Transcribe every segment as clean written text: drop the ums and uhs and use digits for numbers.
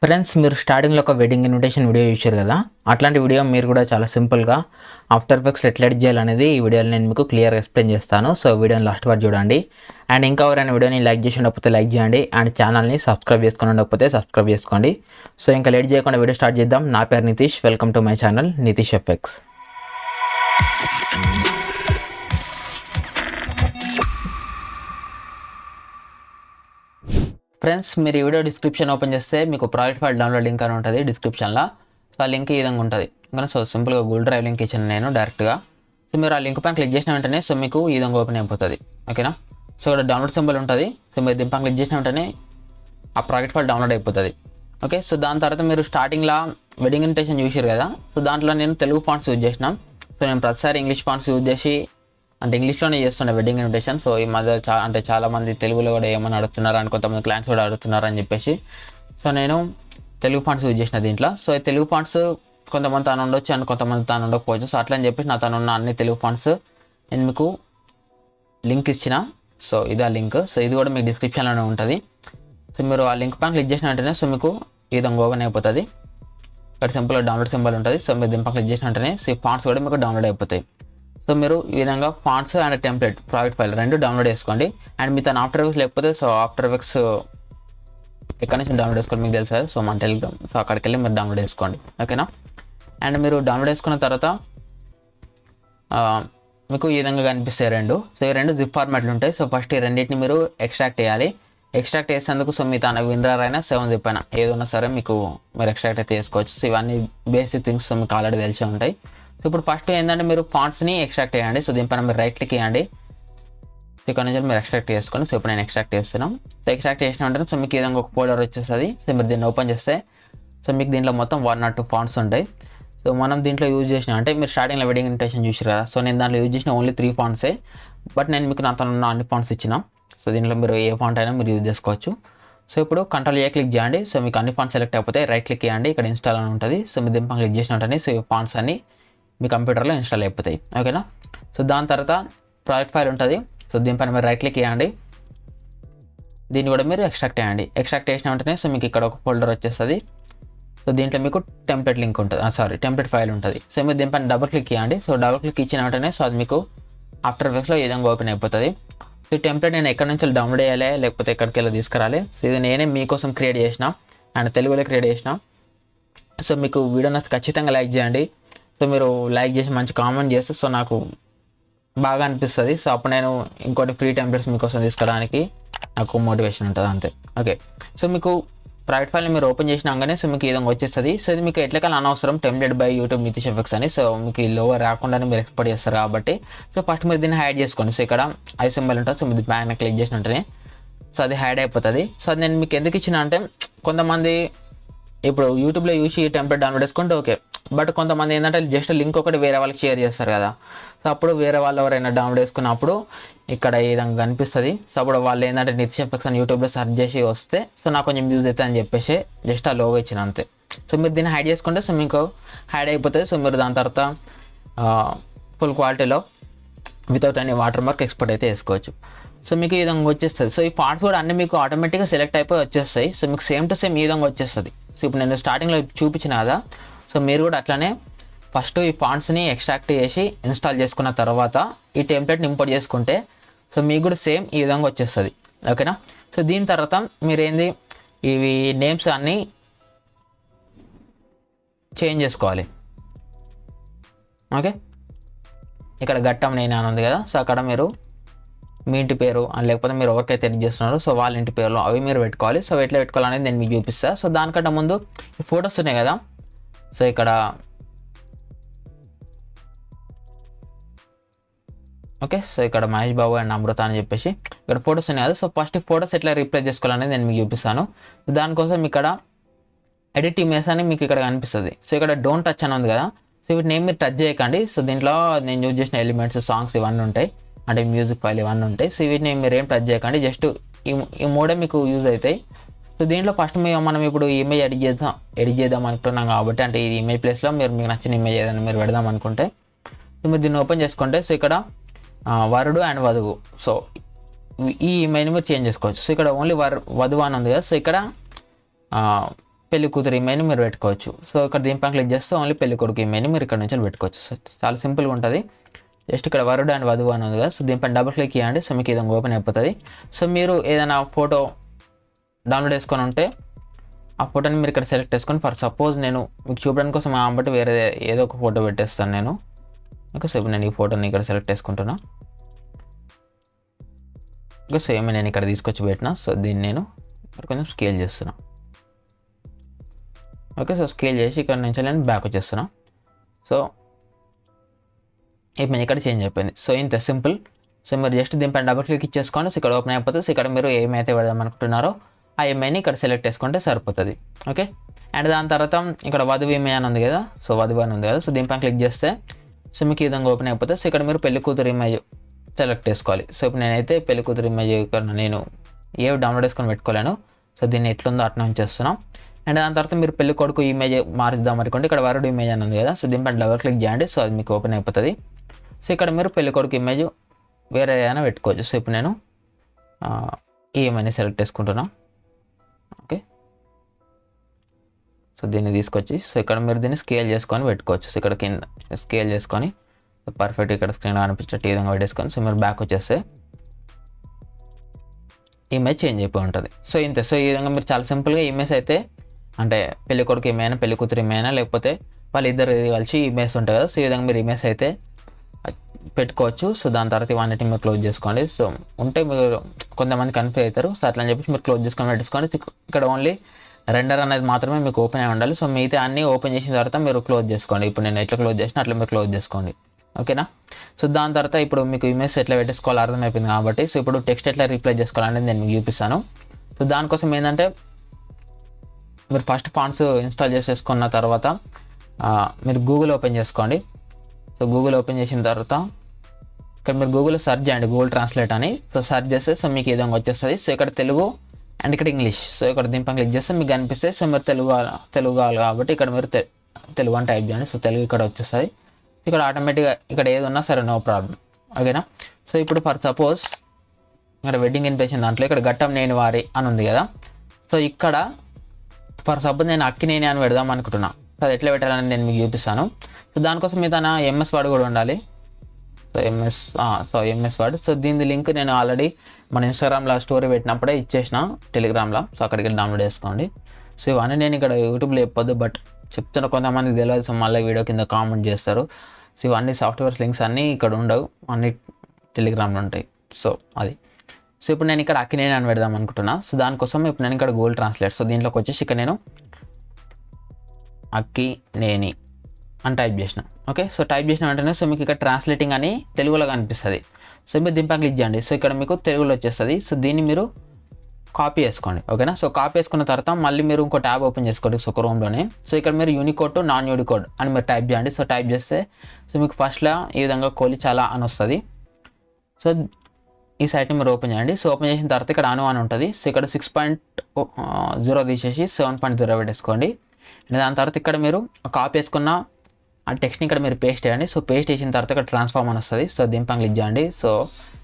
Friends, మీరు స్టార్టింగ్లో ఒక వెడ్డింగ్ ఇన్విటేషన్ వీడియో చూశారు కదా, అట్లాంటి వీడియో మీరు కూడా చాలా సింపుల్గా ఆఫ్టర్ ఎఫెక్ట్స్ ఎట్లా ఎడిట్ చేయాలనేది ఈ వీడియోలో నేను మీకు క్లియర్గా ఎక్స్ప్లెయిన్ చేస్తాను. సో వీడియోని లాస్ట్ వరకు చూడండి. అండ్ ఇంకా ఎవరైనా వీడియోని లైక్ చేసి ఉండకపోతే లైక్ చేయండి, అండ్ ఛానల్ని సబ్స్క్రైబ్ చేసుకుని ఉండకపోతే సబ్స్క్రైబ్ చేసుకోండి. సో ఇంకా లేట్ చేయకుండా వీడియో స్టార్ట్ చేద్దాం. నా పేరు Nitish, welcome to my channel Nitish effects. Friends, మీరు ఈ వీడియో డిస్క్రిప్షన్ ఓపెన్ చేస్తే మీకు ప్రాజెక్ట్ ఫైల్ డౌన్లోడ్ లింక్ అని ఉంటుంది డిస్క్రిప్షన్లో. సో ఆ లింక్ ఈ విధంగా ఉంటుంది. సో సింపుల్గా గూగుల్ డ్రైవ్ లింక్ ఇచ్చాను నేను డైరెక్ట్గా. సో మీరు ఆ లింక్ పైన క్లిక్ చేసిన వెంటనే సో మీకు ఈ విధంగా ఓపెన్ అయిపోతుంది. ఓకేనా. సో ఇక్కడ డౌన్లోడ్ సింబల్ ఉంటుంది. సో మీరు దీని పైన క్లిక్ చేసిన వెంటనే ఆ ప్రాజెక్ట్ ఫైల్ డౌన్లోడ్ అయిపోతుంది. ఓకే. సో దాని తర్వాత మీరు స్టార్టింగ్లో వెడ్డింగ్ ఇన్విటేషన్ చూసారు కదా, సో దాంట్లో నేను తెలుగు ఫాంట్స్ యూజ్ చేసినాం. సో నేను ప్రతిసారి ఇంగ్లీష్ ఫాంట్స్ యూజ్ చేసి అంటే ఇంగ్లీష్లోనే చేస్తుండే వెడ్డింగ్ ఇన్విటేషన్. సో ఈ మధ్య అంటే చాలామంది తెలుగులో కూడా ఏమని అడుగుతున్నారు అని కొంతమంది క్లయింట్స్ కూడా అడుగుతున్నారు అని చెప్పేసి సో నేను తెలుగు ఫాంట్స్ యూజ్ చేసిన దీంట్లో. సో ఈ తెలుగు ఫాంట్స్ కొంతమంది తాను ఉండొచ్చు అండ్ కొంతమంది తాను ఉండకపోవచ్చు. సో అట్లా అని చెప్పేసి నా తను ఉన్న అన్ని తెలుగు ఫాంట్స్ నేను మీకు లింక్ ఇచ్చిన. సో ఇదే లింక్. సో ఇది కూడా మీకు డిస్క్రిప్షన్లోనే ఉంటుంది. సో మీరు ఆ లింక్ పైన క్లిక్ చేసిన వెంటనే సో మీకు ఈ విధంగా ఓపెన్ అయిపోతుంది. ఇక్కడ సింపుల్గా డౌన్లోడ్ సింబల్ ఉంటుంది. సో మీరు దీని పైన క్లిక్ చేసిన వెంటనే సో ఈ ఫాంట్స్ కూడా మీకు డౌన్లోడ్ అయిపోతాయి. సో మీరు ఈ విధంగా fonts and template project file రెండు డౌన్లోడ్ చేసుకోండి. అండ్ మీ తన ఆఫ్టర్ ఎఫెక్ట్స్ లేకపోతే సో ఆఫ్టర్ ఎఫెక్ట్స్ ఎక్కడి నుంచి డౌన్లోడ్ చేసుకోండి మీకు తెలుసు కదా. సో మన టెలిగ్రామ్, సో అక్కడికి వెళ్ళి మీరు డౌన్లోడ్ చేసుకోండి. ఓకేనా. అండ్ మీరు డౌన్లోడ్ చేసుకున్న తర్వాత మీకు ఈ విధంగా కనిపిస్తాయి రెండు. సో ఈ రెండు జిప్ ఫార్మాట్లు ఉంటాయి. సో ఫస్ట్ ఈ రెండింటిని మీరు ఎక్స్ట్రాక్ట్ చేయాలి. ఎక్స్ట్రాక్ట్ చేసేందుకు సో మీ తన విన్రర్ అయినా 7 జిప్ అయినా ఏదైనా సరే మీకు మీరు ఎక్స్ట్రాక్ట్ అయితే చేసుకోవచ్చు. సో ఇవన్నీ బేసిక్ థింగ్స్ మీకు ఆల్రెడీ తెలిసే ఉంటాయి. సో ఇప్పుడు ఫస్ట్ ఏంటంటే మీరు ఫాంట్స్ని ఎక్స్ట్రాక్ట్ చేయండి. సో దీనిపైన మీరు రైట్ క్లిక్ చేయండి. సో ఇక్కడ నుంచి మీరు ఎక్స్ట్రాక్ట్ చేసుకోండి. సో ఇప్పుడు నేను ఎక్స్ట్రాక్ట్ చేస్తున్నాం. సో ఎక్స్ట్రాక్ట్ చేసిన వెంటనే సో మీకు ఈ విధంగా ఒక ఫోల్డర్ వచ్చేస్తుంది. సో మీరు దీన్ని ఓపెన్ చేస్తే సో మీకు దీంట్లో మొత్తం 102 ఫాంట్స్ ఉంటాయి. సో మనం దీంట్లో యూజ్ చేసిన అంటే మీరు స్టార్టింగ్లో వెడ్డింగ్ ఇన్విటేషన్ చూసారు కదా, సో నేను దాంట్లో యూజ్ చేసిన ఓన్లీ 3 ఫాంట్సే. బట్ నేను మీకు నాతో ఉన్న అన్ని ఫాంట్స్ ఇచ్చిన. సో దీంట్లో మీరు ఏ ఫాంట్ అయినా మీరు యూజ్ చేసుకోవచ్చు. సో ఇప్పుడు Ctrl+A క్లిక్ చేయండి. సో మీకు అన్ని ఫాంట్స్ సెలెక్ట్ అయిపోతాయి. రైట్ క్లిక్ చేయండి. ఇక్కడ ఇన్స్టాల్ అని ఉంటుంది. సో మీరు దీనిపైన క్లిక్ చేసిన వెంటనే సో ఈ ఫాంట్స్ అన్ని మీ కంప్యూటర్లో ఇన్స్టాల్ అయిపోతాయి. ఓకేనా. సో దాని తర్వాత ప్రాజెక్ట్ ఫైల్ ఉంటుంది. సో దీనిపైన మీరు రైట్ క్లిక్ చేయండి. దీన్ని కూడా మీరు ఎక్స్ట్రాక్ట్ చేయండి. ఎక్స్ట్రాక్ట్ చేసిన వెంటనే సో మీకు ఇక్కడ ఒక ఫోల్డర్ వచ్చేస్తుంది. సో దీంట్లో మీకు టెంప్లెట్ లింక్ ఉంటుంది, టెంప్లెట్ ఫైల్ ఉంటుంది. సో మీరు దీనిపైన డబుల్ క్లిక్ చేయండి. సో డబుల్ క్లిక్ ఇచ్చిన వెంటనే సో అది మీకు ఆఫ్టర్ ఎఫెక్ట్స్లో ఈ విధంగా ఓపెన్ అయిపోతుంది. సో ఈ టెంప్లెట్ నేను ఎక్కడి నుంచి డౌన్లోడ్ చేయాలి లేకపోతే ఎక్కడికి వెళ్ళి తీసుకురాలి. సో ఇది నేనే మీకోసం క్రియేట్ చేసిన అండ్ తెలుగులో క్రియేట్ చేసిన. సో మీకు వీడియో నచ్చితే ఖచ్చితంగా లైక్ చేయండి. సో మీరు లైక్ చేసి మంచి కామెంట్ చేస్తే సో నాకు బాగా అనిపిస్తుంది. సో అప్పుడు నేను ఇంకోటి ఫ్రీ టెంప్లెట్స్ మీకోసం తీసుకోవడానికి నాకు మోటివేషన్ ఉంటుంది అంతే. ఓకే. సో మీకు ప్రాజెక్ట్ ఫైల్ని మీరు ఓపెన్ చేసినాగానే సో మీకు ఈ విధంగా వచ్చేస్తుంది. సో ఇది మీకు ఎట్లకల్లా అనవసరం template by YouTube Nitish effects అని. సో మీకు ఈ లోవర్ రాకుండానే మీరు ఎక్స్పోర్ట్ చేస్తారు కాబట్టి సో ఫస్ట్ మీరు దీన్ని హైడ్ చేసుకోండి. సో ఇక్కడ ఐ సింబల్ ఉంటుంది. సో మీరు పైన క్లిక్ చేసిన వెంటనే సో అది హైడ్ అయిపోతుంది. సో అది నేను మీకు ఎందుకు ఇచ్చిన అంటే కొంతమంది ఇప్పుడు యూట్యూబ్లో చూసి ఈ టెంప్లెట్ డౌన్లోడ్ చేసుకుంటే ఓకే, బట్ కొంతమంది ఏంటంటే జస్ట్ లింక్ ఒకటి వేరే వాళ్ళకి షేర్ చేస్తారు కదా. సో అప్పుడు వేరే వాళ్ళు ఎవరైనా డౌన్లోడ్ చేసుకున్నప్పుడు ఇక్కడ ఈ విధంగా కనిపిస్తుంది. సో అప్పుడు వాళ్ళు ఏంటంటే నితీష్ ఎఫెక్ట్స్ అని యూట్యూబ్లో సెర్చ్ చేసి వస్తే సో నాకు కొంచెం యూజ్ అవుతుంది అని చెప్పేసి జస్ట్ ఆ లోగో ఇచ్చిన అంతే. సో మీరు దీన్ని హైడ్ చేసుకుంటే సో మీకు హైడ్ అయిపోతుంది. సో మీరు దాని తర్వాత ఫుల్ క్వాలిటీలో without any water mark export అయితే వేసుకోవచ్చు. సో మీకు ఈ విధంగా వచ్చేస్తుంది. సో ఈ పార్ట్స్ కూడా అన్నీ మీకు ఆటోమేటిక్గా సెలెక్ట్ అయిపోయి వచ్చేస్తాయి. సో మీకు సేమ్ టు సేమ్ ఈ విధంగా వచ్చేస్తుంది. సో ఇప్పుడు నేను స్టార్టింగ్లో చూపించిన కదా, సో మీరు కూడా అట్లానే ఫస్ట్ ఈ ఫాంట్స్ని ఎక్స్ట్రాక్ట్ చేసి ఇన్స్టాల్ చేసుకున్న తర్వాత ఈ టెంప్లెట్ని ఇంపోర్ట్ చేసుకుంటే సో మీకు కూడా సేమ్ ఈ విధంగా వచ్చేస్తుంది. ఓకేనా. సో దీని తర్వాత మీరేంది ఇవి నేమ్స్ అన్నీ చేంజ్ చేసుకోవాలి. ఓకే. ఇక్కడ ఘట్టం నేను అని ఉంది కదా, సో అక్కడ మీరు మీ ఇంటి పేరు అని లేకపోతే మీరు ఎవరికైతే ఎడిట్ చేస్తున్నారో సో వాళ్ళ ఇంటి పేరులో అవి మీరు పెట్టుకోవాలి. సో ఎట్లా పెట్టుకోవాలనేది నేను మీకు చూపిస్తాను. సో దానికంటే ముందు ఈ ఫొటోస్ ఉన్నాయి కదా, సో ఇక్కడ ఓకే. సో ఇక్కడ మహేష్ బాబు అండ్ అమృత అని చెప్పేసి ఇక్కడ ఫొటోస్ ఉన్నాయి కదా. సో ఫస్ట్ ఈ ఫొటోస్ ఎట్లా రీప్లేస్ చేసుకోవాలనేది నేను మీకు చూపిస్తాను. దానికోసం ఇక్కడ ఎడిట్ ఇమేజ్ అని మీకు ఇక్కడ కనిపిస్తుంది. సో ఇక్కడ డోంట్ టచ్ అని ఉంది కదా, సో వీటిని ఏం మీరు టచ్ చేయకండి. సో దీంట్లో నేను యూజ్ చేసిన ఎలిమెంట్స్ సాంగ్స్ ఇవన్నీ ఉంటాయి. అంటే మ్యూజిక్ ఫైల్ ఇవన్నీ ఉంటాయి. సో వీటిని మీరు ఏం టచ్ చేయకండి, జస్ట్ ఈ మూడే మీకు యూజ్ అవుతాయి. సో దీంట్లో ఫస్ట్ మనం ఇప్పుడు ఇమేజ్ ఎడిట్ చేద్దాం అనుకుంటున్నాం కాబట్టి, అంటే ఈ ఇమేజ్ ప్లేస్లో మీకు నచ్చిన ఇమేజ్ ఏదైనా మీరు పెడదాం అనుకుంటే, సో మీరు దీన్ని ఓపెన్ చేసుకుంటే, సో ఇక్కడ వరుడు అండ్ వధువు, సో ఈ ఇమేజ్ని మీరు చేంజ్ చేసుకోవచ్చు. సో ఇక్కడ ఓన్లీ వధువు అని ఉంది కదా, సో ఇక్కడ పెళ్లి కూతురు ఇమేజ్ని మీరు పెట్టుకోవచ్చు. సో ఇక్కడ దీనిపైన క్లిక్ చేస్తే ఓన్లీ పెళ్లి కొడుకు ఇమేజ్ని మీరు ఇక్కడ నుంచి పెట్టుకోవచ్చు. సో చాలా సింపుల్గా ఉంటుంది. జస్ట్ ఇక్కడ వరుడు అండ్ వధువు అని ఉంది కదా, సో దీనిపైన డబుల్ క్లిక్ చేయండి. సో మీకు ఇదంగా ఓపెన్ అయిపోతుంది. సో మీరు ఏదైనా ఫోటో డౌన్లోడ్ చేసుకొని ఉంటే ఆ ఫోటోని మీరు ఇక్కడ సెలెక్ట్ చేసుకొని, ఫర్ సపోజ్ నేను మీకు చూపడానికి కోసం కాబట్టి వేరే ఏదో ఒక ఫోటో పెట్టేస్తాను నేను. ఓకే, సో నేను ఈ ఫోటోని ఇక్కడ సెలెక్ట్ చేసుకుంటున్నా. ఓకే, సేమ్ నేను ఇక్కడ తీసుకొచ్చి పెట్టినా. సో దీన్ని నేను కొంచెం స్కేల్ చేస్తున్నా. ఓకే, సో స్కేల్ చేసి ఇక్కడ నుంచి నేను బ్యాక్ వచ్చేస్తున్నా. సో ఇమేజ్ ఇక్కడ చేంజ్ అయిపోయింది. సో ఇంత సింపుల్. సో మీరు జస్ట్ దీనిపైన డబుల్ క్లిక్ ఇచ్చేసుకోండి. సో ఇక్కడ ఓపెన్ అయిపోతుంది. సో ఇక్కడ మీరు ఏమైతే పెడదాం అనుకుంటున్నారో ఆ ఇమేజ్ని ఇక్కడ సెలెక్ట్ చేసుకుంటే సరిపోతుంది. ఓకే, అండ్ దాని తర్వాత ఇక్కడ వధువు ఇమేజ్ అని ఉంది కదా, సో వధువు అని ఉంది కదా, సో దీనిపైన క్లిక్ చేస్తే సో మీకు ఈ విధంగా ఓపెన్ అయిపోతుంది. సో ఇక్కడ మీరు పెళ్లి కూతురు ఇమేజ్ సెలెక్ట్ చేసుకోవాలి. సో ఇప్పుడు నేనైతే పెళ్లి కూతురు ఇమేజ్ ఇక్కడ నేను ఏవి డౌన్లోడ్ చేసుకొని పెట్టుకోలేను. సో దీన్ని ఎట్లుందో అట్లా ఉంచేస్తున్నాం. అండ్ దాని తర్వాత మీరు పెళ్లి కొడుకు ఇమేజ్ మార్చుదాం అనుకోండి, ఇక్కడ వరుడు ఇమేజ్ అని ఉంది కదా, సో దీనిపైన డబుల్ క్లిక్ చేయండి. సో అది మీకు ఓపెన్ అయిపోతుంది. సో ఇక్కడ మీరు పెళ్లి కొడుకు ఇమేజ్ వేరే ఏదైనా పెట్టుకోవచ్చు. సో ఇప్పుడు నేను ఈ ఇమేజ్ని సెలెక్ట్ చేసుకుంటున్నా. ఓకే, సో దీన్ని తీసుకొచ్చి సో ఇక్కడ మీరు దీన్ని స్కేల్ చేసుకొని పెట్టుకోవచ్చు. సో ఇక్కడ కింద స్కేల్ చేసుకొని పర్ఫెక్ట్ ఇక్కడ స్క్రీన్లో అనిపించేట్టు ఈ విధంగా పెట్టేసుకొని, సో మీరు బ్యాక్ వచ్చేస్తే ఇమేజ్ చేంజ్ అయిపోయి ఉంటుంది. సో ఇంతే. సో ఈ విధంగా మీరు చాలా సింపుల్గా ఇమేజ్ అయితే, అంటే పెళ్లి కొడుకు ఇమేజ్ అయినా పెళ్లి కూతురు ఇమేజ్ అయినా లేకపోతే వాళ్ళిద్దరు కలిసి ఇమేజ్ ఉంటాయి కదా, సో ఈ విధంగా మీరు ఇమేజ్ అయితే పెట్టుకోవచ్చు. సో దాని తర్వాత ఇవన్నిటిని మీరు క్లోజ్ చేసుకోండి. సో ఉంటే మీరు కొంతమంది కన్ఫ్యూజ్ అవుతారు. సో అట్లా అని చెప్పేసి మీరు క్లోజ్ చేసుకొని పెట్టుకోండి. ఇక్కడ ఓన్లీ రెండర్ అనేది మాత్రమే మీకు ఓపెన్ అయి ఉండాలి. సో మిగతా అన్నీ ఓపెన్ చేసిన తర్వాత మీరు క్లోజ్ చేసుకోండి. ఇప్పుడు నేను ఎట్లా క్లోజ్ చేసినా అట్లా మీరు క్లోజ్ చేసుకోండి. ఓకేనా. సో దాని తర్వాత ఇప్పుడు మీకు ఇమేజ్ ఎట్లా పెట్టేసుకోవాలి అర్థమైపోయింది కాబట్టి, సో ఇప్పుడు టెక్స్ట్ ఎట్లా రీప్లేస్ చేసుకోవాలనేది నేను మీకు చూపిస్తాను. సో దానికోసం ఏంటంటే మీరు ఫస్ట్ ఫాంట్స్ ఇన్స్టాల్ చేసేసుకున్న తర్వాత మీరు గూగుల్ ఓపెన్ చేసుకోండి. సో గూగుల్ ఓపెన్ చేసిన తర్వాత ఇక్కడ మీరు గూగుల్లో సెర్చ్ చేయండి గూగుల్ ట్రాన్స్లేట్ అని. సో సెర్చ్ చేస్తే సో మీకు ఈ విధంగా వచ్చేస్తుంది. సో ఇక్కడ తెలుగు అండ్ ఇక్కడ ఇంగ్లీష్. సో ఇక్కడ దీనిపై క్లిక్ చేస్తే మీకు కనిపిస్తే, సో మీరు తెలుగు కావాలి కాబట్టి ఇక్కడ మీరు తెలుగు అని టైప్ చేయండి. సో తెలుగు ఇక్కడ వచ్చేస్తుంది. ఇక్కడ ఆటోమేటిక్గా ఇక్కడ ఏది ఉన్నా సరే నో ప్రాబ్లం. ఓకేనా. సో ఇప్పుడు ఫర్ సపోజ్ ఇక్కడ వెడ్డింగ్ ఇన్విటేషన్ దాంట్లో ఇక్కడ ఘట్టం నేని వారి అని ఉంది కదా, సో ఇక్కడ ఫర్ సపోజ్ నేను అక్కినేని అని పెడదాం అనుకుంటున్నా. సో అది ఎట్లా పెట్టాలని నేను మీకు చూపిస్తాను. సో దానికోసం మీ తన ఎంఎస్ వర్డ్ కూడా ఉండాలి. So MS word. సో దీని లింక్ నేను ఆల్రెడీ మన ఇన్స్టాగ్రామ్లో స్టోరీ పెట్టినప్పుడే ఇచ్చేసిన టెలిగ్రామ్లో. సో అక్కడికి డౌన్లోడ్ చేసుకోండి. సో ఇవన్నీ నేను ఇక్కడ యూట్యూబ్లో చెప్పొద్దు, బట్ చెప్తున్న కొంతమందికి తెలియదు. సో మళ్ళీ వీడియో కింద కామెంట్ చేస్తారు. సో ఇవన్నీ సాఫ్ట్వేర్స్ లింక్స్ అన్నీ ఇక్కడ ఉండవు, అన్ని టెలిగ్రామ్లో ఉంటాయి. సో అది. సో ఇప్పుడు నేను ఇక్కడ అక్కినేని అని పెడదాం అనుకుంటున్నా. సో దానికోసం ఇప్పుడు నేను ఇక్కడ గూగుల్ ట్రాన్స్లేట్. సో దీంట్లోకి వచ్చేసి ఇక్కడ నేను అక్కినేని అని టైప్ చేసిన. ఓకే, సో టైప్ చేసిన వెంటనే సో మీకు ఇక్కడ ట్రాన్స్లేటింగ్ అని తెలుగులో కనిపిస్తుంది. సో మీరు దీనిపై క్లిక్ చేయండి. సో ఇక్కడ మీకు తెలుగులో వచ్చేస్తుంది. సో దీన్ని మీరు కాపీ చేసుకోండి. ఓకేనా. సో కాపీ చేసుకున్న తర్వాత మళ్ళీ మీరు ఇంకో ట్యాబ్ ఓపెన్ చేసుకోండి సో క్రోమ్లోనే. సో ఇక్కడ మీరు యూనికోడ్ టు నాన్ యూనికోడ్ అని మీరు టైప్ చేయండి. సో టైప్ చేస్తే సో మీకు ఫస్ట్లో ఈ విధంగా కోలి చాలా అని వస్తుంది. సో ఈ సైట్ని మీరు ఓపెన్ చేయండి. సో ఓపెన్ చేసిన తర్వాత ఇక్కడ అను అని ఉంటుంది. సో ఇక్కడ 6.0 తీసేసి 7.0 పెట్టేసుకోండి. దాని తర్వాత ఇక్కడ మీరు కాపీ చేసుకున్న ఆ టెక్స్ట్ని ఇక్కడ మీరు పేస్ట్ చేయండి. సో పేస్ట్ చేసిన తర్వాత ఇక్కడ ట్రాన్స్ఫార్మ్ అని వస్తుంది. సో దీనిపై క్లిక్ చేయండి. సో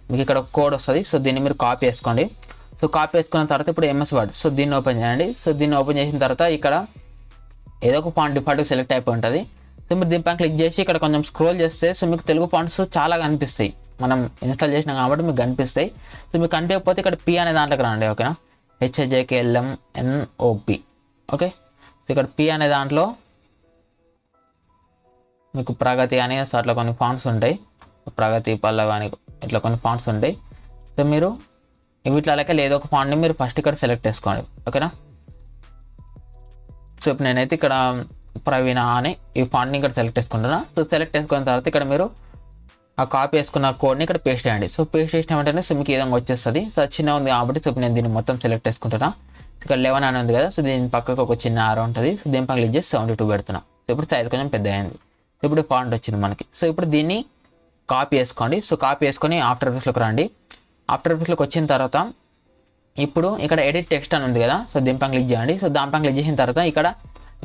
మీకు ఇక్కడ కోడ్ వస్తుంది. సో దీన్ని మీరు కాపీ చేసుకోండి. సో కాపీ చేసుకున్న తర్వాత ఇప్పుడు ఎంఎస్ వర్డ్. సో దీన్ని ఓపెన్ చేయండి. సో దీన్ని ఓపెన్ చేసిన తర్వాత ఇక్కడ ఏదో ఒక ఫాంట్ డిఫాల్ట్గా సెలెక్ట్ అయిపోయి ఉంటుంది. సో మీరు దీనిపై క్లిక్ చేసి ఇక్కడ కొంచెం స్క్రోల్ చేస్తే సో మీకు తెలుగు ఫాంట్స్ చాలా కనిపిస్తాయి. మనం ఇన్స్టాల్ చేసినాం కాబట్టి మీకు కనిపిస్తాయి. సో మీకు కనిపించకపోతే ఇక్కడ పి అనే దాంట్లోకి రండి. ఓకేనా. HJKLMNOP. ఓకే, సో ఇక్కడ పి అనే దాంట్లో మీకు ప్రగతి అని సో అట్లా కొన్ని ఫాంట్స్ ఉంటాయి. ప్రగతి పల్లవి అని ఇట్లా కొన్ని ఫాంట్స్ ఉంటాయి. సో మీరు వీటిలోకి ఏదో ఒక ఫాంట్ని మీరు ఫస్ట్ ఇక్కడ సెలెక్ట్ చేసుకోండి. ఓకేనా. సో ఇప్పుడు నేనైతే ఇక్కడ ప్రవీణ అని ఈ ఫాంట్ని ఇక్కడ సెలెక్ట్ చేసుకుంటున్నా. సో సెలెక్ట్ చేసుకున్న తర్వాత ఇక్కడ మీరు ఆ కాపీ చేసుకున్న కోడ్ని ఇక్కడ పేస్ట్ చేయండి. సో పేస్ట్ చేసిన వెంటనే సో మీకు ఈ విధంగా వచ్చేస్తుంది. సో చిన్న ఉంది కాబట్టి సో నేను దీన్ని మొత్తం సెలెక్ట్ చేసుకుంటున్నా. ఇక్కడ 11 అని ఉంది కదా, సో దీని పక్కకు ఒక చిన్న ఆరో ఉంటుంది. సో దీని పక్కన క్లిక్ చేసి 72 పెడుతున్నా. సో ఇప్పుడు సైజ్ కొంచెం పెద్ద అయింది. సో ఇప్పుడు ఫాంట్ వచ్చింది మనకి. సో ఇప్పుడు దీన్ని కాపీ వేసుకోండి. సో కాపీ వేసుకొని ఆఫ్టర్ ఎఫెక్ట్స్లోకి రండి. ఆఫ్టర్ ఎఫెక్ట్స్లోకి వచ్చిన తర్వాత ఇప్పుడు ఇక్కడ ఎడిట్ టెక్స్ట్ అని ఉంది కదా, సో దీనిపైన క్లిక్ చేయండి. సో దానిపైన క్లిక్ చేసిన తర్వాత ఇక్కడ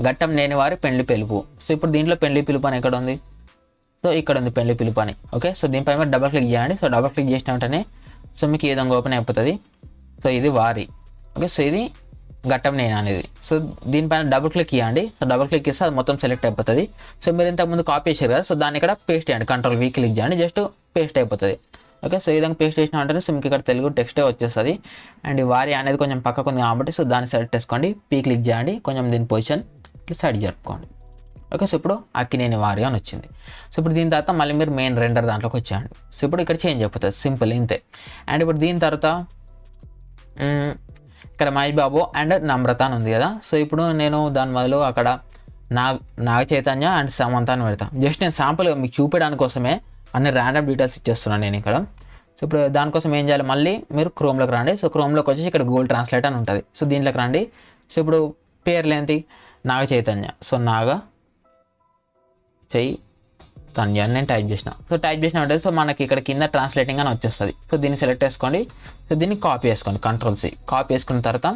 ఘట్టం లేని వారి పెండ్లి పిలుపు. సో ఇప్పుడు దీంట్లో పెండ్లి పిలుపు అని ఎక్కడ ఉంది, సో ఇక్కడ ఉంది పెండ్లి పిలుపు అని. ఓకే, సో దీనిపైన డబల్ క్లిక్ చేయండి. సో డబల్ క్లిక్ చేసిన వెంటనే సో మీకు ఈ విధంగా ఓపెన్ అయిపోతుంది. సో ఇది వారి. ఓకే, సో ఇది ఘట్టం నేను అనేది. సో దీనిపైన డబుల్ క్లిక్ ఇవ్వండి. సో డబుల్ క్లిక్ ఇస్తే అది మొత్తం సెలెక్ట్ అయిపోతుంది. సో మీరు ఇంతకుముందు కాపీ చేశారు కదా, సో దాన్ని ఇక్కడ పేస్ట్ చేయండి. కంట్రోల్ V క్లిక్ చేయండి, జస్ట్ పేస్ట్ అయిపోతుంది. ఓకే, సో ఈ విధంగా పేస్ట్ చేసిన వెంటనే సో మీకు ఇక్కడ తెలుగు టెక్స్టే వచ్చేస్తుంది. అండ్ వారి అనేది కొంచెం పక్కకు ఉంది కాబట్టి సో దాన్ని సెలెక్ట్ చేసుకోండి. P క్లిక్ చేయండి, కొంచెం దీని పొజిషన్ ఇట్లా సైడ్ జరుపుకోండి. ఓకే, సో ఇప్పుడు అక్కినేని వారి అని వచ్చింది. సో ఇప్పుడు దీని తర్వాత మళ్ళీ మీరు మెయిన్ రెండర్ దాంట్లోకి వచ్చేయండి. సో ఇప్పుడు ఇక్కడ చేంజ్ అయిపోతుంది, సింపుల్ ఇంతే. అండ్ ఇప్పుడు దీని తర్వాత ఇక్కడ మహేష్ బాబు అండ్ నమ్రత అని ఉంది కదా, సో ఇప్పుడు నేను దాని బదులు అక్కడ నాగ చైతన్య అండ్ సమంత అని పెడతాను. జస్ట్ నేను శాంపుల్గా మీకు చూపించడానికి కోసమే అన్ని ర్యాండమ్ డీటెయిల్స్ ఇచ్చేస్తున్నాను నేను ఇక్కడ. సో ఇప్పుడు దానికోసం ఏం చేయాలి, మళ్ళీ మీరు క్రోమ్లోకి రండి. సో క్రోమ్లోకి వచ్చేసి ఇక్కడ గూగుల్ ట్రాన్స్లేట్ అని ఉంటుంది. సో దీంట్లోకి రండి. సో ఇప్పుడు పేర్లు ఏంటి, నాగ చైతన్య. సో నాగ చైతన్య నేను టైప్ చేసిన. సో టైప్ చేసిన అంటే సో మనకి ఇక్కడ కింద ట్రాన్స్లేటింగ్ అని వచ్చేస్తుంది. సో దీన్ని సెలెక్ట్ చేసుకోండి. సో దీన్ని కాపీ చేసుకోండి, కంట్రోల్ C. కాపీ చేసుకున్న తర్వాత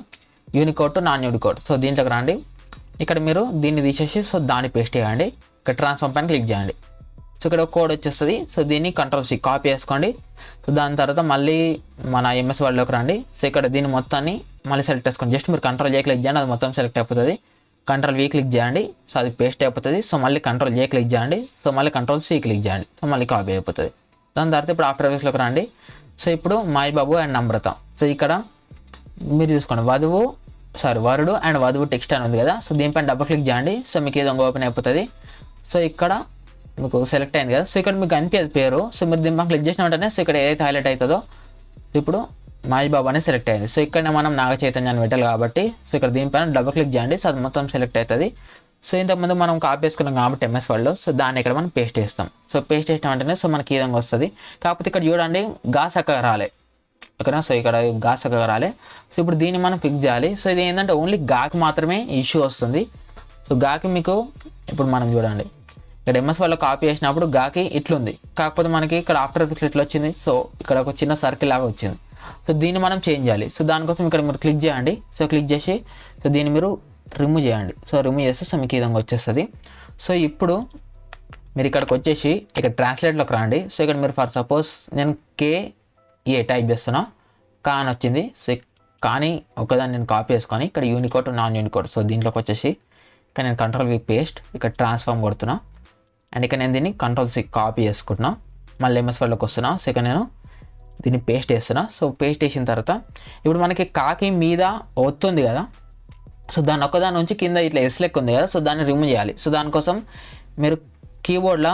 Unicode to non Unicode. So దీంట్లోకి రండి. ఇక్కడ మీరు దీన్ని తీసేసి సో దాన్ని పేస్ట్ చేయండి. ఇక్కడ ట్రాన్స్ఫార్మ్ పైన క్లిక్ చేయండి. సో ఇక్కడ ఒక కోడ్ వచ్చేస్తుంది. సో దీన్ని కంట్రోల్ C కాపీ చేసుకోండి. సో దాని తర్వాత మళ్ళీ మన MS వర్డ్లోకి రండి. సో ఇక్కడ దీన్ని మొత్తాన్ని మళ్ళీ సెలెక్ట్ చేసుకోండి. జస్ట్ మీరు కంట్రోల్ J క్లిక్ చేయండి, అది మొత్తం సెలెక్ట్ అయిపోతుంది. కంట్రోల్ V క్లిక్ చేయండి, సో అది పేస్ట్ అయిపోతుంది. సో మళ్ళీ కంట్రోల్ J క్లిక్ చేయండి, సో మళ్ళీ కంట్రోల్ C క్లిక్ చేయండి, సో మళ్ళీ కాపీ అయిపోతుంది. దాని తర్వాత ఇప్పుడు ఆఫ్టర్ ఎఫెక్ట్స్లోకి రండి. సో ఇప్పుడు Mahesh Babu and Namrata. So ఇక్కడ మీరు చూసుకోండి వరుడు అండ్ వధువు టెక్స్ట్ అని ఉంది కదా, సో దీనిపైన డబుల్ క్లిక్ చేయండి. సో మీకు ఈ విధంగా ఓపెన్ అయిపోతుంది. సో ఇక్కడ మీకు సెలెక్ట్ అయింది కదా, సో ఇక్కడ మీకు అనిపించదు పేరు. సో మీరు దీనిపైన క్లిక్ చేసిన వెంటనే సో ఇక్కడ ఏదైతే హైలైట్ అవుతుందో ఇప్పుడు మహేష్ బాబు అనేది సెలెక్ట్ అయింది. సో ఇక్కడ మనం నాగ చైతన్యాన్ని పెట్టాలి కాబట్టి సో ఇక్కడ దీనిపైన డబుల్ క్లిక్ చేయండి. సో అది మొత్తం సెలెక్ట్ అవుతుంది. సో ఇంతకుముందు మనం కాపీ చేసుకున్నాం కాబట్టి MS వర్డ్లో, సో దాన్ని ఇక్కడ మనం పేస్ట్ చేస్తాం. సో పేస్ట్ చేసిన వెంటనే సో మనకి ఈ విధంగా వస్తుంది. కాకపోతే ఇక్కడ చూడండి గా చక్కగా రాలే. ఓకేనా, సో ఇక్కడ గా చక్కగా రాలే. సో ఇప్పుడు దీన్ని మనం ఫిక్స్ చేయాలి. సో ఇది ఏంటంటే ఓన్లీ గాకి మాత్రమే ఇష్యూ వస్తుంది. సో గాకి మీకు ఇప్పుడు మనం చూడండి ఇక్కడ MS వర్డ్లో కాపీ చేసినప్పుడు గాకి ఇట్లుంది, కాకపోతే మనకి ఇక్కడ ఆఫ్టర్ ఎఫెక్ట్స్ ఇట్లా వచ్చింది. సో ఇక్కడ ఒక చిన్న సర్కిల్ లాగా వచ్చింది. సో దీన్ని మనం చేంజ్ చేయాలి. సో దానికోసం ఇక్కడ మీరు క్లిక్ చేయండి. సో క్లిక్ చేసి సో దీన్ని మీరు రిమూవ్ చేయండి. సో రిమూవ్ చేస్తే సో మీకు ఈ విధంగా వచ్చేస్తుంది. సో ఇప్పుడు మీరు ఇక్కడికి వచ్చేసి ఇక్కడ ట్రాన్స్లేట్లోకి రండి. సో ఇక్కడ మీరు ఫర్ సపోజ్ నేను KA టైప్ చేస్తున్నా, కా అని వచ్చింది. సో కానీ ఒకదాన్ని నేను కాపీ చేసుకొని ఇక్కడ యూనికోడ్ నాన్ యూనికోడ్. సో దీంట్లోకి వచ్చేసి ఇక్కడ నేను కంట్రోల్ V పేస్ట్, ఇక్కడ ట్రాన్స్ఫార్మ్ కొడుతున్నా. అండ్ ఇక్కడ నేను దీన్ని కంట్రోల్ C కాపీ చేసుకుంటున్నా. మళ్ళీ MS వర్డ్లోకి వస్తున్నా. సో ఇక్కడ నేను దీన్ని పేస్ట్ చేస్తున్నా. సో పేస్ట్ చేసిన తర్వాత ఇప్పుడు మనకి కాకి మీద వస్తుంది కదా, సో దాన్ని ఒక్కదాని నుంచి కింద ఇట్లా S లెక్క ఉంది కదా, సో దాన్ని రిమూవ్ చేయాలి. సో దానికోసం మీరు కీబోర్డ్లో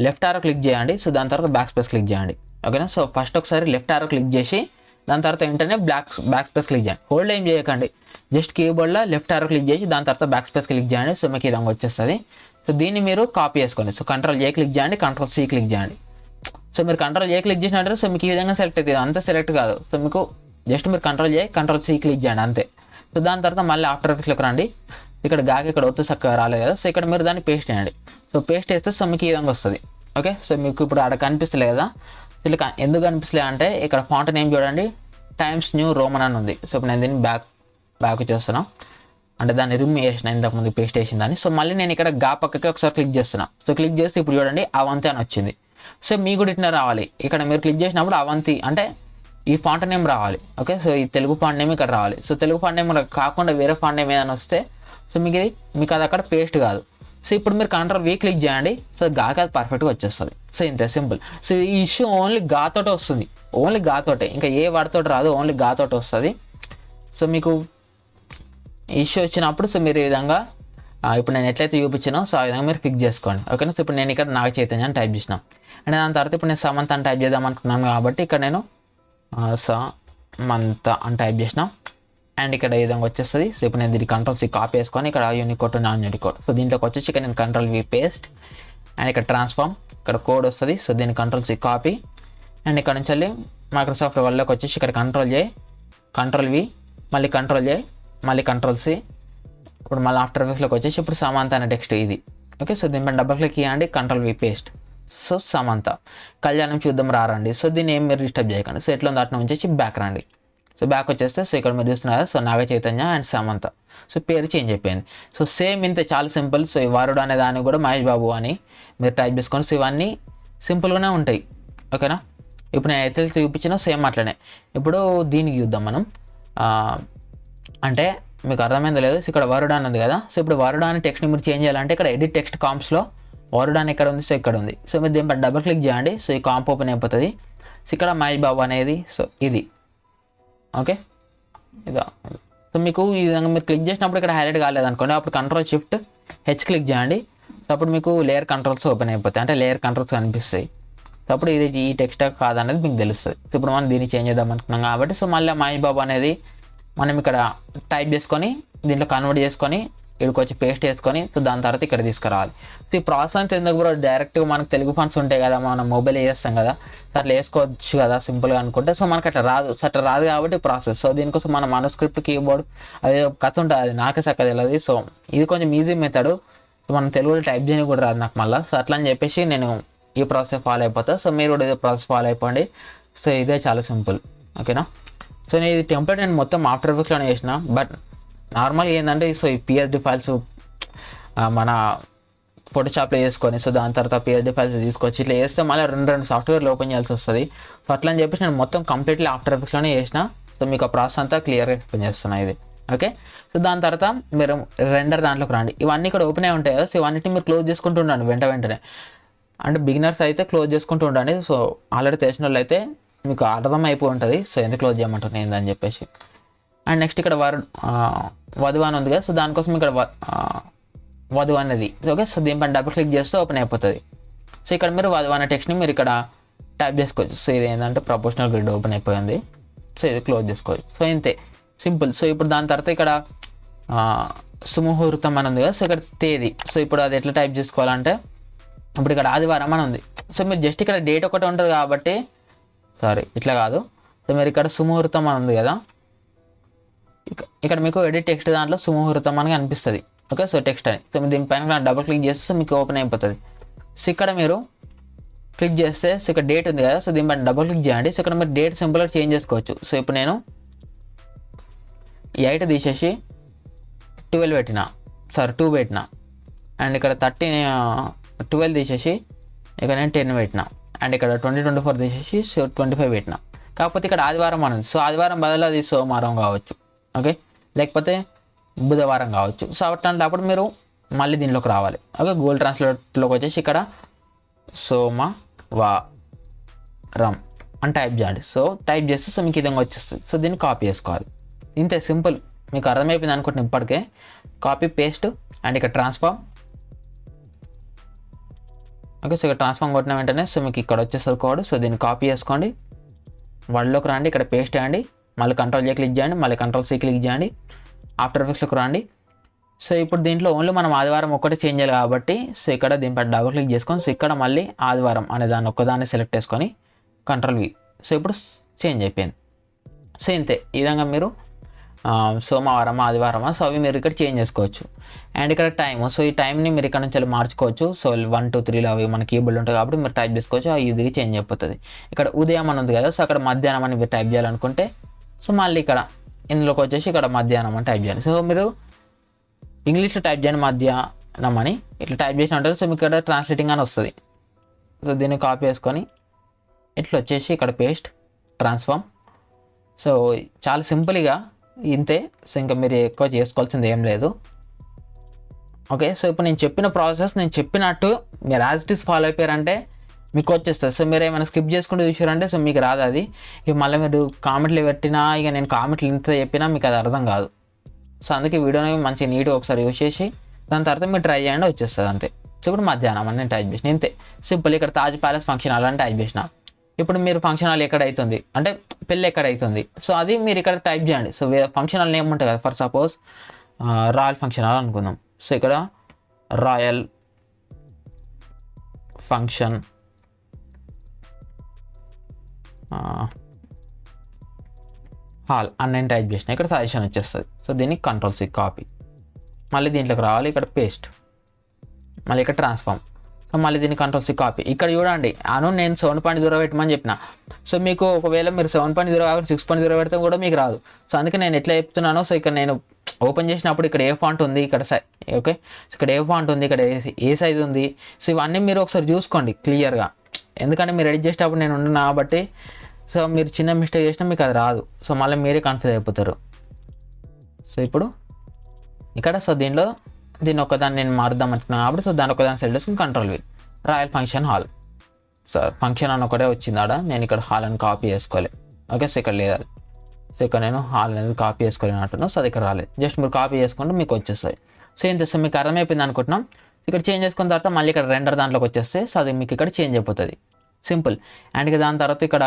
లెఫ్ట్ ఆరో క్లిక్ చేయండి. సో దాని తర్వాత బ్యాక్ స్పేస్ క్లిక్ చేయండి. ఓకేనా, సో ఫస్ట్ ఒకసారి లెఫ్ట్ ఆరో క్లిక్ చేసి దాని తర్వాత వెంటనే బ్యాక్ స్పేస్ క్లిక్ చేయండి. హోల్డ్ ఏం చేయకండి, జస్ట్ కీబోర్డ్లో లెఫ్ట్ ఆరో క్లిక్ చేసి దాని తర్వాత బ్యాక్ స్పేస్ క్లిక్ చేయండి. సో మీకు ఈ విధంగా వచ్చేస్తుంది. సో దీన్ని మీరు కాపీ చేసుకోండి. సో కంట్రోల్ J క్లిక్ చేయండి, కంట్రోల్ C క్లిక్ చేయండి. సో మీరు కంట్రోల్ J క్లిక్ చేసినట్టు సో మీకు ఈ విధంగా సెలెక్ట్ అవుతుంది, అంత సెలెక్ట్ కాదు. సో మీకు జస్ట్ మీరు control J control C click చేయండి అంతే. సో దాని తర్వాత మళ్ళీ ఆఫ్టర్ ఎఫెక్ట్స్లోకి రండి. ఇక్కడ గాకి ఇక్కడ ఒత్తు చక్కగా రాలేదు కదా, సో ఇక్కడ మీరు దాన్ని పేస్ట్ చేయండి. సో పేస్ట్ చేస్తే సో మీకు ఈ విధంగా వస్తుంది. ఓకే, సో మీకు ఇప్పుడు అక్కడ కనిపిస్తలే కదా, ఇలా ఎందుకు కనిపిస్తలే అంటే ఇక్కడ ఫాంట్ నేమ్ చూడండి టైమ్స్ న్యూ రోమన్ అని ఉంది. సో ఇప్పుడు నేను దీన్ని బ్యాక్ చేస్తున్నా, అంటే దాన్ని రిమూవ్ చేసిన ఇంతకుముందు పేస్ట్ చేసిన దాన్ని. సో మళ్ళీ నేను ఇక్కడ గా పక్కకి ఒకసారి క్లిక్ చేస్తున్నా. సో క్లిక్ చేస్తే ఇప్పుడు చూడండి అవంతి అని వచ్చింది. సో మీకు కూడా ఇట్లా రావాలి. ఇక్కడ మీరు క్లిక్ చేసినప్పుడు అవంతి అంటే ఈ ఫాంట్ నేమ్ రావాలి. ఓకే, సో ఈ తెలుగు ఫాంట్ నేమ్ ఇక్కడ రావాలి. సో తెలుగు ఫాంట్ నేమ్ కాకుండా వేరే ఫాంట్ నేమ్ ఏదైనా వస్తే సో మీకు అది అక్కడ పేస్ట్ కాదు. సో ఇప్పుడు మీరు కంట్రోల్ V క్లిక్ చేయండి. సో గాకి అది పర్ఫెక్ట్గా వచ్చేస్తుంది. సో ఇంతే సింపుల్. సో ఈ ఇష్యూ ఓన్లీ గాతోటే వస్తుంది, ఓన్లీ గాతోటే, ఇంకా ఏ వాడితోటి రాదు, ఓన్లీ గాతోటి వస్తుంది. సో మీకు ఇష్యూ వచ్చినప్పుడు సో మీరు ఈ విధంగా ఇప్పుడు నేను ఎట్లయితే చూపించినో సో ఆ విధంగా మీరు ఫిక్స్ చేసుకోండి. ఓకేనా, సో ఇప్పుడు నేను ఇక్కడ నాగ చైతన్య అని టైప్ చేసిన, అండ్ దాని తర్వాత ఇప్పుడు నేను సమంత అని టైప్ చేద్దాం అనుకున్నాను కాబట్టి ఇక్కడ నేను సమంత అని టైప్ చేసిన, అండ్ ఇక్కడ ఈ విధంగా వచ్చేస్తుంది. సో ఇప్పుడు నేను దీన్ని కంట్రోల్ C కాపీ వేసుకొని ఇక్కడ యూనికోడ్ నాన్ యూనికోడ్. సో దీంట్లోకి వచ్చేసి ఇక్కడ నేను కంట్రోల్ V పేస్ట్, అండ్ ఇక్కడ ట్రాన్స్ఫార్మ్ ఇక్కడ కోడ్ వస్తుంది. సో దీన్ని కంట్రోల్ C కాపీ, అండ్ ఇక్కడ నుంచి వెళ్ళి మైక్రోసాఫ్ట్ వర్డ్లోకి వచ్చేసి ఇక్కడ కంట్రోల్ J కంట్రోల్ V మళ్ళీ కంట్రోల్ J మళ్ళీ కంట్రోల్ C. ఇప్పుడు మళ్ళీ ఆఫ్టర్ ఎఫెక్ట్స్లోకి వచ్చేసి ఇప్పుడు సమంత అనే టెక్స్ట్ ఇది. ఓకే, సో దీనిపైన డబుల్ క్లిక్ ఇవ్వండి, control V paste. So Samantha. కళ్యాణం చూద్దాం రారండి. సో దీన్ని ఏం మీరు డిస్టర్బ్ చేయకండి. సో ఎట్లా ఉంది అట్లా వచ్చేసి బ్యాక్ రండి. సో బ్యాక్ వచ్చేస్తే సో ఇక్కడ మీరు చూస్తున్నారు కదా, so Naga Chaitanya and Samantha. So పేరు చేంజ్ అయిపోయింది. సో సేమ్ ఇంతే, చాలా సింపుల్. సో ఈ వరుడు అనే దాన్ని కూడా మహేష్ బాబు అని మీరు టైప్ చేసుకోండి. సో ఇవన్నీ సింపుల్గానే ఉంటాయి, ఓకేనా. ఇప్పుడు నేను అయితే చూపించిన సేమ్ అట్లనే. ఇప్పుడు దీనికి చూద్దాం మనం. అంటే మీకు అర్థమైందో లేదు, సో ఇక్కడ వరుడు అని ఉంది కదా. సో ఇప్పుడు వరుడు అని టెక్స్ట్ని మీరు చేంజ్ చేయాలంటే ఇక్కడ ఎడిట్ టెక్స్ట్ కాంప్స్లో వరుడు అని ఎక్కడ ఉంది, సో ఇక్కడ ఉంది. సో మీరు దీనిపై డబుల్ క్లిక్ చేయండి. సో ఈ కాంప్ ఓపెన్ అయిపోతుంది. సో ఇక్కడ మహేష్ బాబు అనేది సో ఇది, ఓకే. ఇదా. సో మీకు ఈ విధంగా మీరు క్లిక్ చేసినప్పుడు ఇక్కడ హైలైట్ కాలేదు అనుకోండి, అప్పుడు Ctrl+Shift+H క్లిక్ చేయండి. సో అప్పుడు మీకు లేయర్ కంట్రోల్స్ ఓపెన్ అయిపోతాయి, అంటే లేయర్ కంట్రోల్స్ కనిపిస్తాయి. సో అప్పుడు ఇది ఈ టెక్స్ట్ కాదనేది మీకు తెలుస్తుంది. సో ఇప్పుడు మనం దీన్ని చేంజ్ చేద్దాం అనుకున్నాం కాబట్టి సో మళ్ళీ మహేష్ బాబు అనేది మనం ఇక్కడ టైప్ చేసుకొని దీంట్లో కన్వర్ట్ చేసుకొని ఇక్కడికి వచ్చి పేస్ట్ చేసుకొని సో దాని తర్వాత ఇక్కడ తీసుకురావాలి. సో ఈ ప్రాసెస్ అంతా ఎందుకు బ్రో, డైరెక్ట్గా మనకు తెలుగు ఫండ్స్ ఉంటాయి కదా, మనం మొబైల్ వేస్తాం కదా, సో అట్లా వేసుకోవచ్చు కదా సింపుల్గా అనుకుంటే. సో మనకు అట్లా రాదు. సో అట్లా రాదు కాబట్టి ప్రాసెస్. సో దీనికోసం మన మనోస్క్రిప్ట్ కీబోర్డ్ అది కథ ఉంటుంది, అది నాకే చక్కగా తెలియదు. సో ఇది కొంచెం ఈజీ మెథడ్. సో మనం తెలుగులో టైప్ చేయని కూడా రాదు నాకు మళ్ళీ. సో అట్లా అని చెప్పేసి నేను ఈ ప్రాసెస్ ఫాలో అయిపోతా. సో మీరు కూడా ఇదే ప్రాసెస్ ఫాలో అయిపోండి. సో ఇదే చాలా సింపుల్, ఓకేనా. సో నేను ఇది టెంప్లెట్ నేను మొత్తం ఆఫ్టర్ ఎఫెక్ట్స్లోనే చేసిన. బట్ నార్మల్గా ఏంటంటే సో ఈ PSD ఫైల్స్ మన ఫోటోషాప్లో వేసుకొని సో దాని తర్వాత PSD ఫైల్స్ తీసుకొచ్చి ఇట్లా చేస్తే మళ్ళీ రెండు సాఫ్ట్వేర్లు ఓపెన్ చేయాల్సి వస్తుంది. సో అట్లా అని చెప్పేసి నేను మొత్తం కంప్లీట్లీ ఆఫ్టర్ ఎఫెక్ట్స్లోనే చేసిన. సో మీకు ఆ ప్రాసెస్ అంతా క్లియర్గా ఎక్స్ప్లెయిన్ చేస్తున్నా ఇది, ఓకే. సో దాని తర్వాత మీరు రెండర్ దాంట్లోకి రండి. ఇవన్నీ ఇక్కడ ఓపెన్ అయి ఉంటాయి కదా. సో ఇవన్నిటిని మీరు క్లోజ్ చేసుకుంటూ ఉండండి వెంటనే. అంటే బిగినర్స్ అయితే క్లోజ్ చేసుకుంటూ ఉండండి. సో ఆల్రెడీ తెలిసిన వాళ్ళు అయితే మీకు అర్థం అయిపోయి ఉంటుంది సో ఎందుకు క్లోజ్ చేయమంటున్నాను ఏందని చెప్పేసి. అండ్ నెక్స్ట్ ఇక్కడ వధువు అని ఉంది కదా. సో దానికోసం ఇక్కడ వధువు అనేది, ఓకే. సో దీనిపైన డబుల్ క్లిక్ చేస్తే ఓపెన్ అయిపోతుంది. సో ఇక్కడ మీరు వధువు అనే టెక్స్ట్ని మీరు ఇక్కడ టైప్ చేసుకోవచ్చు. సో ఇది ఏంటంటే ప్రొపోర్షనల్ గ్రిడ్ ఓపెన్ అయిపోయింది. సో ఇది క్లోజ్ చేసుకోవచ్చు. సో ఇంతే సింపుల్. సో ఇప్పుడు దాని తర్వాత ఇక్కడ సుముహూర్తం అని ఉంది కదా. సో ఇక్కడ తేదీ. సో ఇప్పుడు అది ఎట్లా టైప్ చేసుకోవాలంటే ఇప్పుడు ఇక్కడ ఆదివారం అని ఉంది. సో మీరు జస్ట్ ఇక్కడ డేట్ ఒకటి ఉంటుంది కాబట్టి సారీ ఇట్లా కాదు. సో మీరు ఇక్కడ సుముహూర్తం అని ఉంది కదా, ఇక్కడ మీకు ఎడిట్ టెక్స్ట్ దాంట్లో సుముహూర్తం అని కనిపిస్తుంది, ఓకే. సో టెక్స్ట్ అని. సో మీరు దీనిపైన డబుల్ క్లిక్ చేస్తే మీకు ఓపెన్ అయిపోతుంది. సో ఇక్కడ మీరు క్లిక్ చేస్తే సో ఇక్కడ డేట్ ఉంది కదా. సో దీనిపైన డబుల్ క్లిక్ చేయండి. సో ఇక్కడ మీరు డేట్ సింపుల్గా చేంజ్ చేసుకోవచ్చు. సో ఇప్పుడు నేను 8 తీసేసి 12 పెట్టిన, 2 పెట్టిన. అండ్ ఇక్కడ 12 తీసేసి ఇక్కడ నేను 10 పెట్టిన. అండ్ ఇక్కడ 2024 తీసేసి 25 పెట్టిన. కాకపోతే ఇక్కడ ఆదివారం అని ఉంది. సో ఆదివారం బదులు అది సోమవారం కావచ్చు, ఓకే, లేకపోతే బుధవారం కావచ్చు. సో అట్లాంటప్పుడు మీరు మళ్ళీ దీంట్లోకి రావాలి, ఓకే. గూగుల్ ట్రాన్స్లేట్లోకి వచ్చేసి ఇక్కడ సోమవారం అని టైప్ చేయండి. సో టైప్ చేస్తే సో మీకు ఈ విధంగా వచ్చేస్తుంది. సో దీన్ని కాపీ చేసుకోవాలి. ఇంతే సింపుల్. మీకు అర్థమైపోయింది అనుకుంటున్నాను ఇప్పటికే. కాపీ పేస్ట్ అండ్ ఇక్కడ ట్రాన్స్ఫార్మ్, ఓకే. సో ఇక్కడ ట్రాన్స్ఫార్మ్ కొట్టిన వెంటనే సో మీకు ఇక్కడ వచ్చేస్తుంది కోడ్. సో దీన్ని కాపీ చేసుకోండి, వర్డ్లోకి రండి, ఇక్కడ పేస్ట్ చేయండి, మళ్ళీ Ctrl+J క్లిక్ చేయండి, మళ్ళీ Ctrl+C క్లిక్ చేయండి, ఆఫ్టర్ ఎఫెక్ట్స్లోకి రండి. సో ఇప్పుడు దీంట్లో ఓన్లీ మనం ఆదివారం ఒక్కటే చేంజ్ చేయాలి కాబట్టి సో ఇక్కడ దీనిపై డబుల్ క్లిక్ చేసుకొని సో ఇక్కడ మళ్ళీ ఆదివారం అనే దాన్ని ఒక్కదాన్ని సెలెక్ట్ చేసుకొని Ctrl+V. సో ఇప్పుడు చేంజ్ అయిపోయింది. సో ఇంతే. ఈ విధంగా మీరు సోమవారం ఆదివారమా సో అవి మీరు ఇక్కడ చేంజ్ చేసుకోవచ్చు. అండ్ ఇక్కడ టైమ్. సో ఈ టైంని మీరు ఇక్కడ నుంచి మార్చుకోవచ్చు. సో 1 2 3 అవి మన కీబోర్డ్ ఉంటుంది కాబట్టి మీరు టైప్ చేసుకోవచ్చు, ఈజీగా చేంజ్ అయిపోతుంది. ఇక్కడ ఉదయం అని ఉంది కదా. సో అక్కడ మధ్యాహ్నం అని మీరు టైప్ చేయాలనుకుంటే సో మళ్ళీ ఇక్కడ ఇందులోకి వచ్చేసి ఇక్కడ మధ్యాహ్నం అని టైప్ చేయాలి. సో మీరు ఇంగ్లీష్లో టైప్ చేయండి మధ్యాహ్నం అని, ఇట్లా టైప్ చేసిన ఉంటుంది. సో మీకు ఇక్కడ ట్రాన్స్లేటింగ్ అని వస్తుంది. సో దీన్ని కాపీ చేసుకొని ఇట్లా వచ్చేసి ఇక్కడ పేస్ట్ ట్రాన్స్ఫార్మ్. సో చాలా సింపుల్గా ఇంతే. సో ఇంకా మీరు ఎక్కువ చేసుకోవాల్సింది ఏం లేదు, ఓకే. సో ఇప్పుడు నేను చెప్పిన ప్రాసెస్ నేను చెప్పినట్టు మీరు యాజ్ ఇట్ ఈస్ ఫాలో అయిపోయారంటే మీకు వచ్చేస్తుంది. సో మీరు ఏమైనా స్కిప్ చేసుకుంటూ చూసారంటే సో మీకు రాదు అది. ఇక మళ్ళీ మీరు కామెంట్లు పెట్టినా ఇక నేను కామెంట్లు ఇంత చెప్పినా మీకు అది అర్థం కాదు. సో అందుకే వీడియోని మంచిగా నీట్గా ఒకసారి యూజ్ చేసి దాని తర్వాత మీరు ట్రై చేయండి, వచ్చేస్తుంది అంతే. సో ఇప్పుడు మధ్యాహ్నం అని నేను టైప్ చేసిన, ఇంతే సింపుల్. ఇక్కడ తాజ్ ప్యాలెస్ ఫంక్షన్ హాల్ అని టైప్ చేసిన. ఇప్పుడు మీరు ఫంక్షన్ హాల్ ఎక్కడ అవుతుంది అంటే పెళ్ళి ఎక్కడ అవుతుంది సో అది మీరు ఇక్కడ టైప్ చేయండి. సో ఫంక్షన్ హాల్ నేమ్ ఉంటుంది కదా, for suppose royal function hall అనుకుందాం. సో ఇక్కడ రాయల్ ఫంక్షన్ హాల్ అని నేను టైప్ చేసిన, ఇక్కడ సజెషన్ వచ్చేస్తుంది. సో దీనికి Ctrl+C కాపీ, మళ్ళీ దీంట్లోకి రావాలి, ఇక్కడ పేస్ట్, మళ్ళీ ఇక్కడ ట్రాన్స్ఫార్మ్. సో సో మళ్ళీ దీన్ని కంట్రోల్ సి కాపీ. ఇక్కడ చూడండి నేను 7.0 పెట్టమని చెప్పిన. సో మీకు ఒకవేళ మీరు 7.0 కాకుండా 6.0 పెడితే కూడా మీకు రాదు. సో అందుకే నేను ఎట్లా చెప్తున్నానో, సో ఇక్కడ నేను ఓపెన్ చేసినప్పుడు ఇక్కడ ఏ ఫాంట్ ఉంది, ఇక్కడ ఓకే, సో ఇక్కడ ఏ ఫాంట్ ఉంది, ఇక్కడ ఏ సైజ్ ఉంది, సో ఇవన్నీ మీరు ఒకసారి చూసుకోండి క్లియర్గా. ఎందుకంటే మీరు ఎడిట్ చేసేటప్పుడు నేను ఉన్నాను కాబట్టి, సో మీరు చిన్న మిస్టేక్ చేసినా మీకు అది రాదు. సో మళ్ళీ మీరే కన్ఫ్యూజ్ అయిపోతారు. సో ఇప్పుడు ఇక్కడ సో దీన్ని ఒకదాన్ని నేను మారుద్దాం అంటున్నాను కాబట్టి, సో దాని ఒకదాన్ని సెలెక్ట్ చేసుకుని control V royal function hall. So function అని ఒకటే వచ్చింది ఆడ, నేను ఇక్కడ హాల్ అని కాపీ చేసుకోవాలి. ఓకే, సో ఇక్కడ లేదు అది. సో ఇక్కడ నేను హాల్ అనేది కాపీ చేసుకోలేని అంటున్నాను. సో అది ఇక్కడ రాలేదు, జస్ట్ మీరు కాపీ చేసుకుంటే మీకు వచ్చేస్తుంది. సో ఏం చేస్తాం, మీకు అర్థమైపోయింది అనుకుంటున్నాం. ఇక్కడ చేంజ్ చేసుకున్న తర్వాత మళ్ళీ ఇక్కడ రెండర్ దాంట్లోకి వచ్చేస్తే, సో అది మీకు ఇక్కడ చేంజ్ అయిపోతుంది, సింపుల్. అండ్ ఇక దాని తర్వాత ఇక్కడ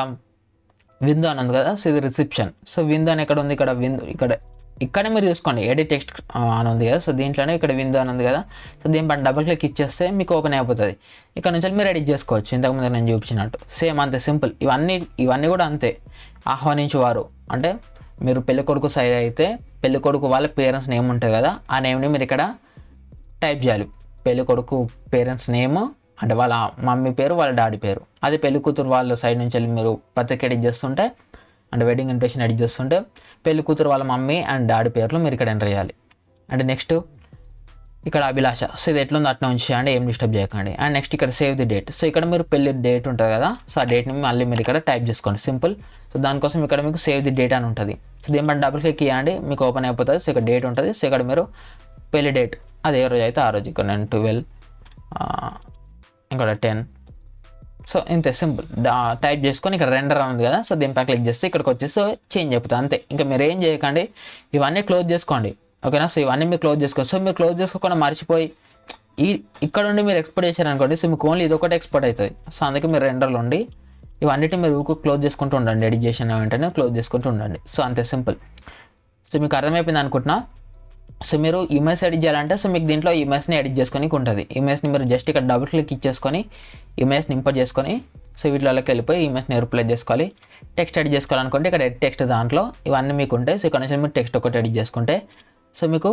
విండో అని ఉంది కదా, సో ఇది రిసెప్షన్. సో విండో అని ఎక్కడ ఉంది, ఇక్కడ విండో ఇక్కడే మీరు చూసుకోండి, ఎడిట్ టెక్స్ట్ అని ఉంది కదా, సో దీంట్లోనే ఇక్కడ విండో అని ఉంది కదా, సో దీనిపైన డబుల్ క్లిక్ ఇచ్చేస్తే మీకు ఓపెన్ అయిపోతుంది. ఇక్కడ నుంచి మీరు ఎడిట్ చేసుకోవచ్చు, ఇంతకుముందు నేను చూపించినట్టు సేమ్ అంతే సింపుల్. ఇవన్నీ కూడా అంతే. ఆహ్వానించేవారు అంటే మీరు పెళ్ళికొడుకు సైడ్ అయితే పెళ్ళికొడుకు వాళ్ళ పేరెంట్స్ నేమ్ ఉంటుంది కదా, ఆ నేమ్ని మీరు ఇక్కడ టైప్ చేయాలి. పెళ్ళికొడుకు పేరెంట్స్ నేమ్ అంటే వాళ్ళ మమ్మీ పేరు, వాళ్ళ డాడీ పేరు. అదే పెళ్లి కూతురు వాళ్ళ సైడ్ నుంచి వెళ్ళి మీరు పత్రిక ఎడిట్ చేస్తుంటే, అంటే వెడ్డింగ్ ఇన్విటేషన్ ఎడిట్ చేస్తుంటే పెళ్లి కూతురు వాళ్ళ మమ్మీ అండ్ డాడీ పేర్లు మీరు ఇక్కడ ఎంటర్ చేయాలి. అండ్ నెక్స్ట్ ఇక్కడ అభిలాష, సో ఇది ఎట్లుందో అట్లా ఉంచేయండి, ఏం డిస్టర్బ్ చేయకండి. అండ్ నెక్స్ట్ ఇక్కడ సేవ్ ది డేట్. సో ఇక్కడ మీరు పెళ్లి డేట్ ఉంటుంది కదా, సో ఆ డేట్ని మళ్ళీ మీరు ఇక్కడ టైప్ చేసుకోండి, సింపుల్. సో దానికోసం ఇక్కడ మీకు సేవ్ ది డేట్ అని ఉంటుంది. సో దీనిపైన డబుల్ క్లిక్ ఇవ్వండి, మీకు ఓపెన్ అయిపోతుంది. సో ఇక్కడ డేట్ ఉంటుంది. సో ఇక్కడ మీరు పెళ్లి డేట్ అది ఏ రోజు అయితే ఆ రోజు, ఇక్కడ నేను 12 ఇక్కడ 10. సో ఇంతే సింపుల్ టైప్ చేసుకొని ఇక్కడ రెండర్ ఉంది కదా, సో దీనిపై క్లిక్ చేస్తే ఇక్కడికి వచ్చేసి సో చేంజ్ అయిపోతుంది అంతే. ఇంకా మీరు ఏం చేయకండి, ఇవన్నీ క్లోజ్ చేసుకోండి, ఓకేనా. సో ఇవన్నీ మీరు క్లోజ్ చేసుకోవచ్చు. సో మీరు క్లోజ్ చేసుకోకుండా మర్చిపోయి ఇక్కడ ఉండి మీరు ఎక్స్పోర్ట్ చేశారనుకోండి, సో మీకు ఓన్లీ ఇది ఒకటి ఎక్స్పోర్ట్ అవుతుంది. సో అందుకే మీరు రెండర్లో ఉండి ఇవన్నిటి మీరు క్లోజ్ చేసుకుంటూ ఉండండి, ఎడిట్ చేసిన వెంటనే క్లోజ్ చేసుకుంటూ ఉండండి. సో అంతే సింపుల్. సో మీకు అర్థమైపోయింది అనుకుంటున్నా. సో మీరు ఇమేజ్ ఎడిట్ చేయాలంటే, సో మీకు దీంట్లో ఇమేజ్ని ఎడిట్ చేసుకొని ఉంటుంది. ఇమేజ్ని మీరు జస్ట్ ఇక్కడ డబుల్ క్లిక్ ఇచ్చేసుకొని ఇమేజ్ని ఇంపోర్ట్ చేసుకొని, సో వీటిలోకి వెళ్ళిపోయి ఇమేజ్ని రీప్లేస్ చేసుకోవాలి. టెక్స్ట్ ఎడిట్ చేసుకోవాలనుకుంటే ఇక్కడ ఎడిట్ టెక్స్ట్ దాంట్లో ఇవన్నీ మీకు ఉంటాయి. సో ఇక్కడ నుంచి మీరు టెక్స్ట్ ఒకటి ఎడిట్ చేసుకుంటే సో మీకు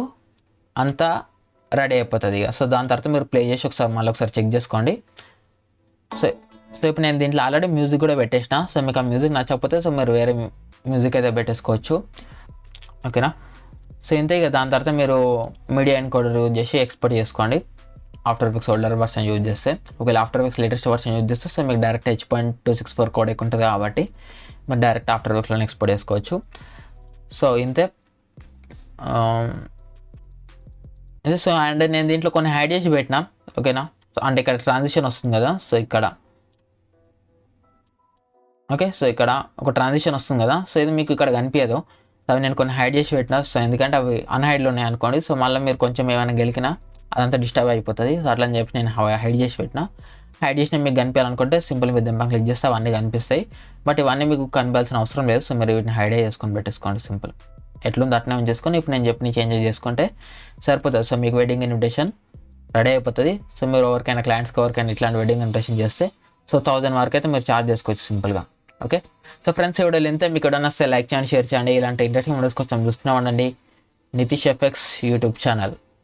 అంతా రెడీ అయిపోతుంది ఇక. సో దాని తర్వాత మీరు ప్లే చేసి మళ్ళీ ఒకసారి చెక్ చేసుకోండి. సో ఇప్పుడు నేను దీంట్లో ఆల్రెడీ మ్యూజిక్ కూడా పెట్టేసిన. సో మీకు ఆ మ్యూజిక్ నచ్చకపోతే సో మీరు వేరే మ్యూజిక్ అయితే పెట్టేసుకోవచ్చు, ఓకేనా. సో ఇంతే ఇక. దాని తర్వాత మీరు మీడియా ఎన్కోడర్ యూజ్ చేసి ఎక్స్పోర్ట్ చేసుకోండి. After effects older version use చేస్తే, ఒకవేళ after effects latest version use చేస్తే సో మీకు డైరెక్ట్ H.264 కోడ్ ఎక్కువ ఉంటుంది కాబట్టి మీరు డైరెక్ట్ ఆఫ్టర్ ఎఫెక్ట్స్లో ఎక్స్పోర్ట్ చేసుకోవచ్చు. సో ఇంతే. సో అండ్ నేను దీంట్లో కొన్ని హైడ్ చేసి పెట్టినా, ఓకేనా. సో అంటే ఇక్కడ ట్రాన్సిషన్ వస్తుంది కదా, సో ఇక్కడ ఓకే, సో ఇక్కడ ఒక ట్రాన్సిషన్ వస్తుంది కదా, సో ఇది మీకు ఇక్కడ కనిపించదు. అవి నేను కొన్ని హైడ్ చేసి పెట్టినా. సో ఎందుకంటే అవి అన్హైడ్లో ఉన్నాయి అనుకోండి, సో మళ్ళీ మీరు కొంచెం ఏమైనా గెలికినా అదంతా డిస్టర్బ్ అయిపోతుంది. సో అట్లా అని చెప్పి నేను హైడ్ చేసి పెట్టినా. హైడ్ చేసిన మీకు కనిపించాలనుకుంటే సింపుల్ మీద దెంపం క్లిక్ చేస్తే అవన్నీ కనిపిస్తాయి. బట్ ఇవన్నీ మీకు కనిపించాల్సిన అవసరం లేదు. సో మీరు వీటిని హైడే చేసుకొని పెట్టేసుకోండి, సింపుల్. ఎట్లుంది అట్నే చేసుకొని ఇప్పుడు నేను చెప్పిన చేంజెస్ చేసుకుంటే సరిపోతుంది. సో మీకు వెడ్డింగ్ ఇన్విటేషన్ రెడీ అయిపోతుంది. సో మీరు ఎవరికైనా క్లయింట్స్కి ఎవరికైనా ఇట్లాంటి వెడ్డింగ్ ఇన్విటేషన్ చేస్తే సో 1000 వరకు అయితే మీరు ఛార్జ్ చేసుకోవచ్చు సింపుల్గా, ఓకే. సో ఫ్రెండ్స్, ఈ వీడియోలో ఇంతే. మీకు ఏదైనా వస్తే లైక్ చేయండి, షేర్ చేయండి. ఇలాంటి ఇంట్రెస్టింగ్ వీడియోస్ కోసం చూస్తూనే ఉండండి నితీష్ ఎఫెక్ట్స్ యూట్యూబ్ ఛానల్.